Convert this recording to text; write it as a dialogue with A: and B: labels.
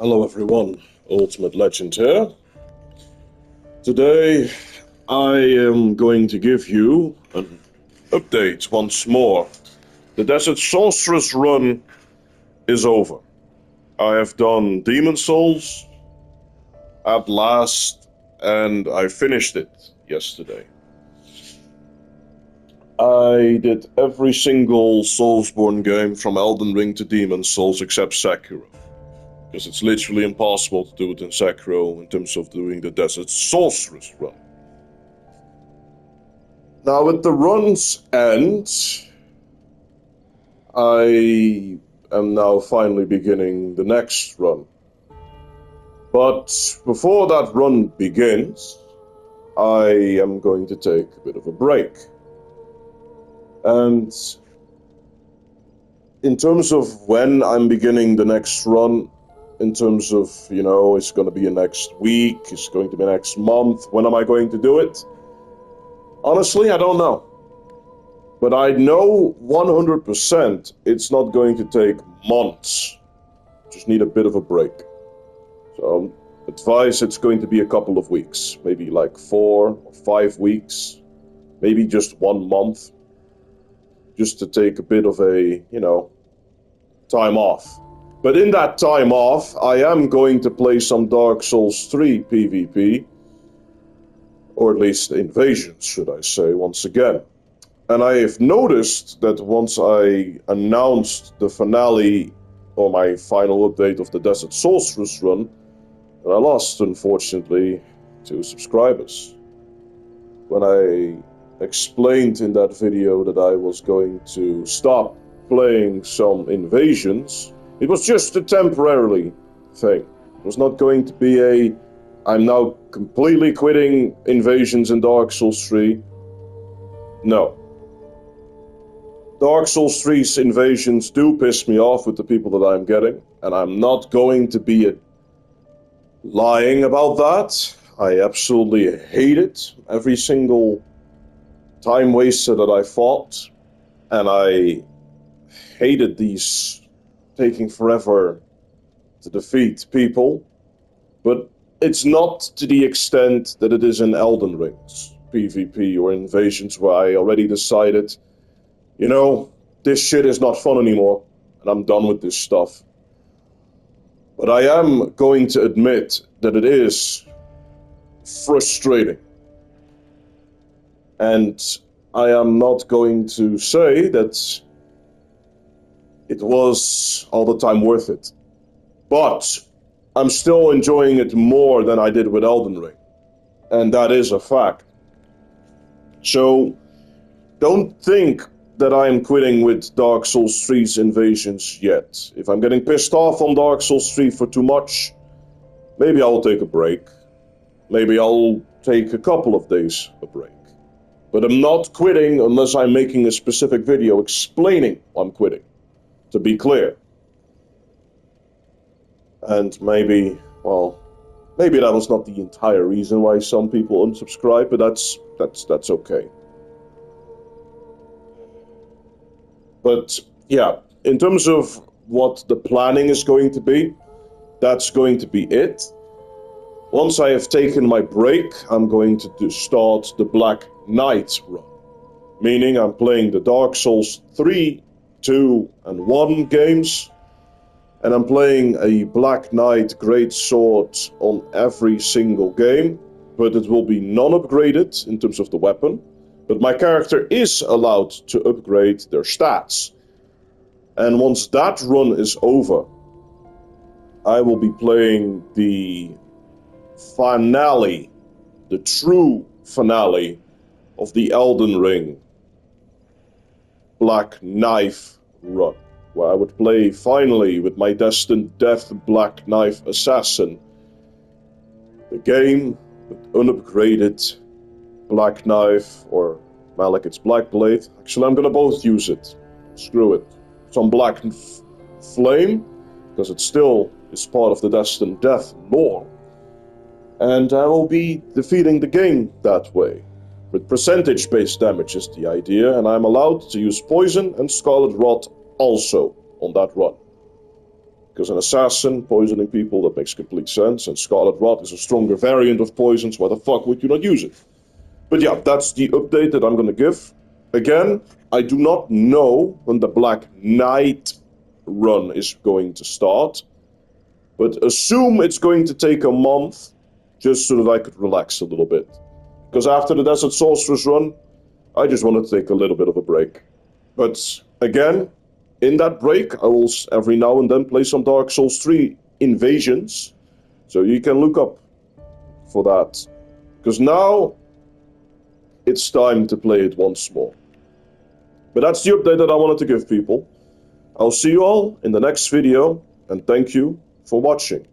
A: Hello everyone, Ultimate Legend here. Today I am going to give you an update once more. The Desert Sorceress run is over. I have done Demon Souls at last, and I finished it yesterday. I did every single Soulsborne game from Elden Ring to Demon Souls except Sekiro. Because it's literally impossible to do it in Sekiro in terms of doing the Desert Sorceress run. Now, at the run's end, I am now finally beginning the next run. But before that run begins, I am going to take a bit of a break. And in terms of when I'm beginning the next run, in terms of, it's going to be next week, it's going to be next month, when am I going to do it? Honestly, I don't know. But I know 100% it's not going to take months. Just need a bit of a break. So, advise it's going to be a couple of weeks. Maybe like 4 or 5 weeks. Maybe just 1 month. Just to take a bit of a, time off. But in that time off, I am going to play some Dark Souls 3 PvP. Or at least Invasions, should I say, once again. And I have noticed that once I announced the finale, or my final update of the Desert Sorceress run, that I lost, unfortunately, 2 subscribers. When I explained in that video that I was going to stop playing some Invasions, it was just a temporary thing. It was not going to be I'm now completely quitting Invasions in Dark Souls 3. No. Dark Souls 3's Invasions do piss me off with the people that I'm getting, and I'm not going to be lying about that. I absolutely hate it. Every single time wasted that I fought, and I hated these taking forever to defeat people, but it's not to the extent that it is in Elden Ring's PvP or Invasions, where I already decided, this shit is not fun anymore, and I'm done with this stuff. But I am going to admit that it is frustrating. And I am not going to say that it was all the time worth it. But I'm still enjoying it more than I did with Elden Ring. And that is a fact. So, don't think that I'm quitting with Dark Souls 3's Invasions yet. If I'm getting pissed off on Dark Souls 3 for too much, maybe I'll take a break. Maybe I'll take a couple of days a break. But I'm not quitting unless I'm making a specific video explaining I'm quitting. To be clear. And maybe that was not the entire reason why some people unsubscribe, but that's okay. But yeah, in terms of what the planning is going to be, that's going to be it. Once I have taken my break, I'm going to start the Black Knight run. Meaning I'm playing the Dark Souls 3, 2, and 1 games. And I'm playing a Black Knight Great Sword on every single game. But it will be non-upgraded in terms of the weapon. But my character is allowed to upgrade their stats. And once that run is over, I will be playing the finale, the true finale of the Elden Ring Black Knife run, where I would play finally with my destined death Black Knife Assassin, the game with unupgraded Black Knife, or Malik's Black Blade. Actually, I'm gonna both use it. Screw it. Some Black Flame, because it still is part of the Destined Death lore. And I will be defeating the game that way. With percentage-based damage is the idea, and I'm allowed to use Poison and Scarlet Rot also on that run. Because an assassin poisoning people, that makes complete sense, and Scarlet Rot is a stronger variant of poisons, why the fuck would you not use it? But yeah, that's the update that I'm gonna give. Again, I do not know when the Black Knight run is going to start, but assume it's going to take a month, just so that I could relax a little bit. Because after the Desert Sorceress run, I just want to take a little bit of a break. But again, in that break, I will every now and then play some Dark Souls 3 invasions, so you can look up for that. Because now, it's time to play it once more. But that's the update that I wanted to give people. I'll see you all in the next video, and thank you for watching.